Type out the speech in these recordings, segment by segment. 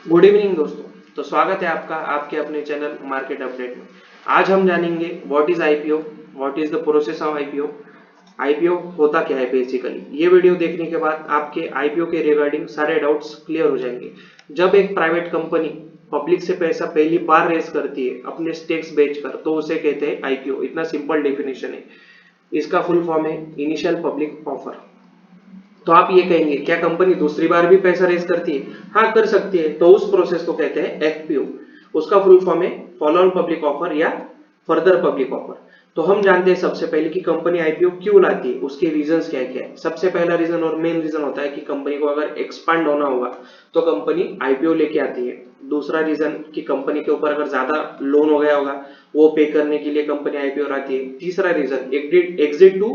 Good evening दोस्तों। तो स्वागत है आपका आपके अपने चैनल मार्केट अपडेट में। आज हम जानेंगे what is IPO, what is the process of IPO, IPO होता क्या है बेसिकली। ये वीडियो देखने के बाद आपके आईपीओ के रिगार्डिंग सारे डाउट्स क्लियर हो जाएंगे। जब एक प्राइवेट कंपनी पब्लिक से पैसा पहली बार रेज करती है अपने स्टेक्स बेचकर, तो उसे कहते हैं आईपीओ। इतना सिंपल डेफिनेशन है। इसका फुल फॉर्म है इनिशियल पब्लिक ऑफर। तो आप ये कहेंगे क्या कंपनी दूसरी बार भी पैसा रेज करती है? हाँ, कर सकती है। तो उस प्रोसेस को कहते हैं एफपीओ। उसका फुल फॉर्म है फॉलो ऑन पब्लिक ऑफर या फर्दर पब्लिक ऑफर। तो हम जानते हैं सबसे पहले कि कंपनी आईपीओ क्यों लाती है, उसके रीजंस क्या क्या है। सबसे पहला रीजन और मेन रीजन होता है कि कंपनी को अगर एक्सपांड होना होगा तो कंपनी आईपीओ लेके आती है। दूसरा रीजन कि कंपनी के ऊपर अगर ज्यादा लोन हो गया होगा, वो पे करने के लिए कंपनी आईपीओ लाती है। तीसरा reason exit to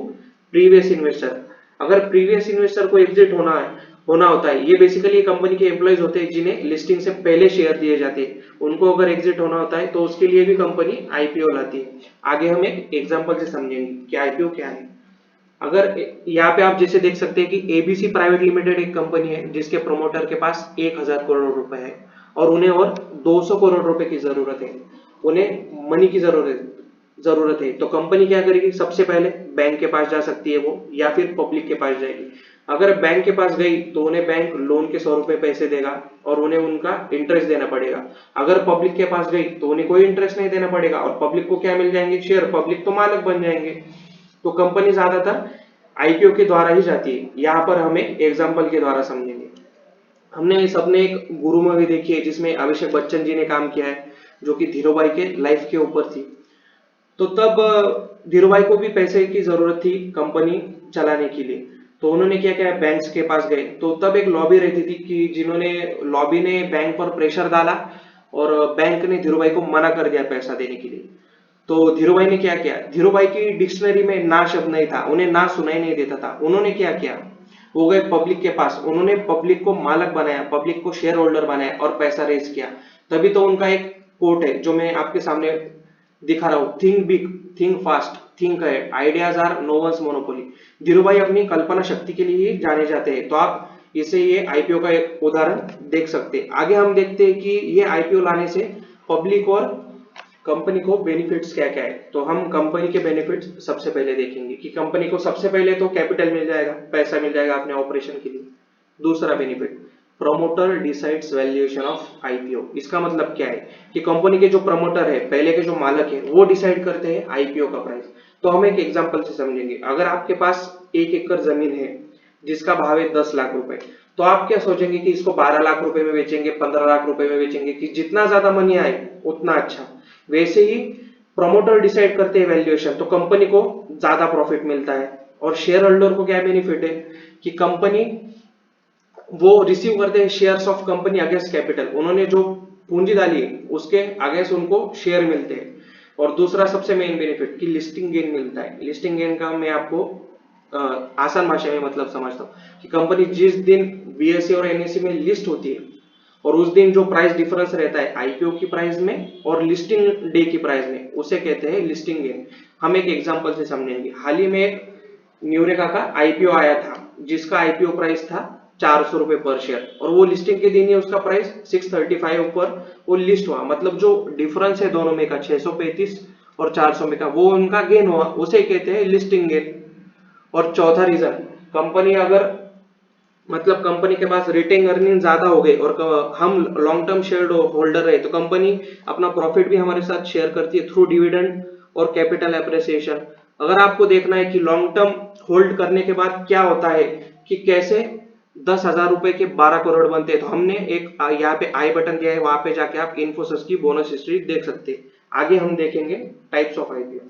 previous investor. अगर प्रीवियस इन्वेस्टर को एग्जिट होना होता है, ये बेसिकली कंपनी के एम्प्लॉइज होते हैं जिन्हें लिस्टिंग से पहले शेयर दिए जाते हैं, उनको अगर एग्जिट होना होता है तो उसके लिए भी कंपनी आईपीओ लाती है। आगे हम एक एग्जांपल से समझेंगे कि आईपीओ क्या है। अगर यहाँ पे आप जैसे देख सकते हैं कि एबीसी प्राइवेट लिमिटेड एक कंपनी है जिसके प्रमोटर के पास 1000 करोड़ रुपए है और उन्हें और 200 करोड़ रुपए की जरूरत है। उन्हें मनी की जरूरत है। तो कंपनी क्या करेगी? सबसे पहले बैंक के पास जा सकती है वो, या फिर पब्लिक के पास जाएगी। अगर बैंक के पास गई तो उन्हें बैंक लोन के 100 रुपए पैसे देगा और उन्हें उनका इंटरेस्ट देना पड़ेगा। अगर पब्लिक के पास गई तो उन्हें कोई इंटरेस्ट नहीं देना पड़ेगा और पब्लिक को क्या मिल जाएंगे? शेयर। पब्लिक तो मालिक बन जाएंगे। तो कंपनी ज्यादातर आईपीओ के द्वारा ही जाती है। यहाँ पर हम एक एग्जाम्पल के द्वारा समझेंगे। हमने सबने एक गुरु मूवी देखी है जिसमें अभिषेक बच्चन जी ने काम किया है, जो कि धीरूभाई के लाइफ के ऊपर थी। तो तब धीरूभाई को भी पैसे की जरूरत थी कंपनी चलाने के लिए। तो उन्होंने क्या किया? बैंक्स के पास गए। तो तब एक लॉबी रहती थी कि जिन्होंने लॉबी ने बैंक पर प्रेशर डाला और बैंक ने धीरूभाई को मना कर दिया पैसा देने के लिए। तो धीरूभाई ने क्या किया? धीरूभाई की डिक्शनरी में ना शब्द नहीं था, उन्हें ना सुनाई नहीं देता था। उन्होंने क्या किया? वो गए पब्लिक के पास, उन्होंने पब्लिक को मालक बनाया, पब्लिक को शेयर होल्डर बनाया और पैसा रेज किया। तभी तो उनका एक कोट है जो मैं आपके सामने दिखा रहा हूं, think big, think fast, think ahead, ideas are no one's monopoly. Dhirubhai अपनी कल्पना शक्ति के लिए ही जाने जाते हैं। तो आप इसे ये आईपीओ का एक उदाहरण देख सकते हैं। आगे हम देखते हैं कि ये आईपीओ लाने से पब्लिक और कंपनी को बेनिफिट्स क्या क्या है। तो हम कंपनी के बेनिफिट्स सबसे पहले देखेंगे कि कंपनी को सबसे पहले तो कैपिटल मिल जाएगा, पैसा मिल जाएगा अपने ऑपरेशन के लिए। दूसरा benefit, promoter decides valuation of IPO. इसका मतलब क्या है कि कंपनी के जो प्रमोटर है, पहले के जो मालक है, वो डिसाइड करते हैं आईपीओ का प्राइस। तो हम एक एग्जांपल से समझेंगे। अगर आपके पास 1 एकड़ जमीन है जिसका भाव है 10 लाख रुपए, तो आप क्या सोचेंगे कि इसको 12 लाख रुपए में बेचेंगे, 15 लाख रुपए में बेचेंगे, कि जितना ज्यादा मनी आए उतना अच्छा। वैसे ही प्रमोटर डिसाइड करते हैं वैल्यूएशन, तो कंपनी को ज्यादा प्रॉफिट मिलता है। और शेयर होल्डर को क्या बेनिफिट है कि कंपनी वो रिसीव करते हैं shares of company against capital. उन्होंने जो पूंजी डाली है उसके अगेंस्ट उनको शेयर मिलते हैं। और दूसरा सबसे मेन बेनिफिट कि लिस्टिंग गेन मिलता है। लिस्टिंग गेन का मैं आपको आसान भाषा में मतलब समझता हूँ कि कंपनी जिस दिन बीएसई और एनएसई में लिस्ट होती है और उस दिन जो प्राइस डिफरेंस रहता है आईपीओ की प्राइस में और लिस्टिंग डे की प्राइस में, उसे कहते हैं लिस्टिंग गेन। हम एक एग्जांपल से समझेंगे। हाल ही में एक न्यूरेका का आईपीओ आया था जिसका आईपीओ प्राइस था 400 रुपए पर शेयर, और वो लिस्टिंग के दिन ही उसका प्राइस 635 पर वो लिस्ट हुआ। मतलब जो डिफरेंस है दोनों में का 635 और 400 में का, वो उनका गेन हुआ, उसे कहते हैं लिस्टिंग गेन। और चौथा रीजन, कंपनी अगर मतलब कंपनी के पास रिटेन अर्निंग ज्यादा हो गई और हम लॉन्ग टर्म शेयर होल्डर रहे, तो कंपनी अपना प्रॉफिट भी हमारे साथ शेयर करती है थ्रू डिविडेंड और कैपिटल एप्रिसिएशन। अगर आपको देखना है कि लॉन्ग टर्म होल्ड करने के बाद क्या होता है कि कैसे 10,000 रुपए के 12 करोड़ बनते हैं, तो हमने एक यहाँ पे आई बटन दिया है, वहां पे जाके आप इन्फोसिस की बोनस हिस्ट्री देख सकते हैं। आगे हम देखेंगे टाइप्स ऑफ आईपीओ।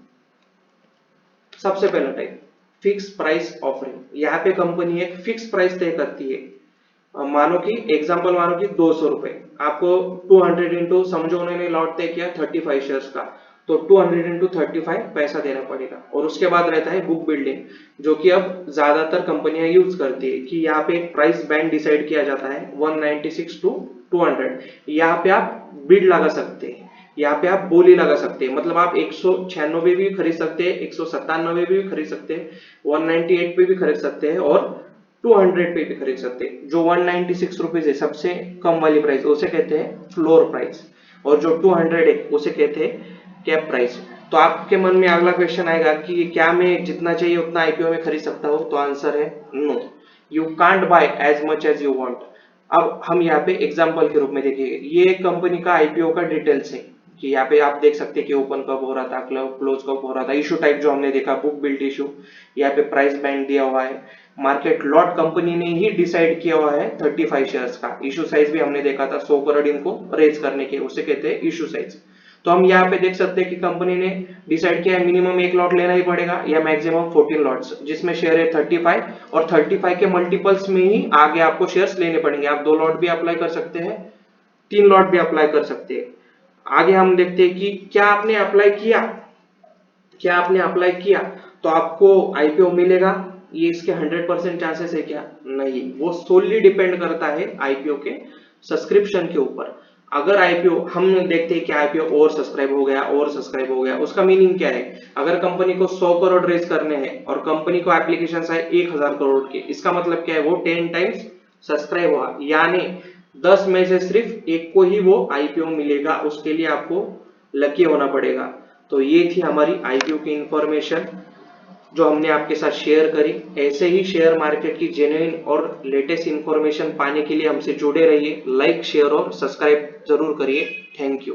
सबसे पहला टाइप, फिक्स प्राइस ऑफरिंग। यहाँ पे कंपनी एक फिक्स प्राइस तय करती है। मानो कि एग्जांपल, मानो कि 200 रुपए, आपको 200 इंटू समझो उन्होंने लॉट तय किया 35 शेयर्स का, तो 200 इंटू 35 पैसा देना पड़ेगा। और उसके बाद रहता है बुक बिल्डिंग, जो कि अब ज्यादातर कंपनियां यूज करती है कि यहाँ पे प्राइस बैंड डिसाइड किया जाता है 196 टू 200। यहाँ पे आप बिड लगा सकते हैं, यहाँ पे आप बोली लगा सकते हैं। मतलब आप 196 भी खरीद सकते हैं, 197 भी खरीद सकते हैं, 198 पे भी खरीद सकते हैं और 200 पे भी खरीद सकते हैं। जो 196 रुपीज है सबसे कम वाली प्राइस, उसे कहते हैं फ्लोर प्राइस, और जो 200 है उसे कहते हैं कैप प्राइस। तो आपके मन में अगला क्वेश्चन आएगा कि क्या मैं जितना चाहिए उतना आईपीओ में खरीद सकता हूँ? तो आंसर है no, you can't buy as much as you want. अब हम यहाँ पे एग्जांपल के रूप में देखिए, ये एक कंपनी का आईपीओ का डिटेल्स है कि यहाँ पे आप देख सकते हैं कि ओपन कब हो रहा था, क्लोज कब हो रहा था, इशू टाइप जो हमने देखा बुक बिल्ड इशू, यहाँ पे प्राइस बैंड दिया हुआ है, मार्केट लॉट कंपनी ने ही डिसाइड किया हुआ है 35 शेयर्स का, इशू साइज भी हमने देखा था 100 करोड़ इनको रेज करने के, उसे कहते हैं इशू साइज। तो हम यहाँ पे देख सकते हैं कि कंपनी ने डिसाइड किया है मिनिमम 1 लॉट लेना ही पड़ेगा या मैक्सिमम 14 लॉट्स, जिसमें शेयर है 35, और 35 के मल्टीपल्स में ही आगे आपको शेयर्स लेने पड़ेंगे। आप 2 लॉट भी अप्लाई कर सकते हैं, 3 लॉट भी अप्लाई कर सकते हैं। आगे हम देखते हैं कि क्या आपने अप्लाई किया तो आपको आईपीओ मिलेगा, ये इसके 100% चांसेस है क्या? नहीं, वो सोली डिपेंड करता है आईपीओ के सब्सक्रिप्शन के ऊपर। अगर आईपीओ हम देखते हैं कि आईपीओ ओवर सब्सक्राइब हो गया, उसका मीनिंग क्या है? अगर कंपनी को 100 करोड़ रेज करने हैं और कंपनी को एप्लीकेशन आए 1000 करोड़ के, इसका मतलब क्या है? वो 10 टाइम्स सब्सक्राइब हुआ, यानी 10 में से सिर्फ एक को ही वो आईपीओ मिलेगा, उसके लिए आपको लकी होना पड़ेगा। तो ये थी हमारी आईपीओ की इंफॉर्मेशन जो हमने आपके साथ शेयर करी। ऐसे ही शेयर मार्केट की जेन्युइन और लेटेस्ट इंफॉर्मेशन पाने के लिए हमसे जुड़े रहिए, लाइक शेयर और सब्सक्राइब जरूर करिए। Thank you.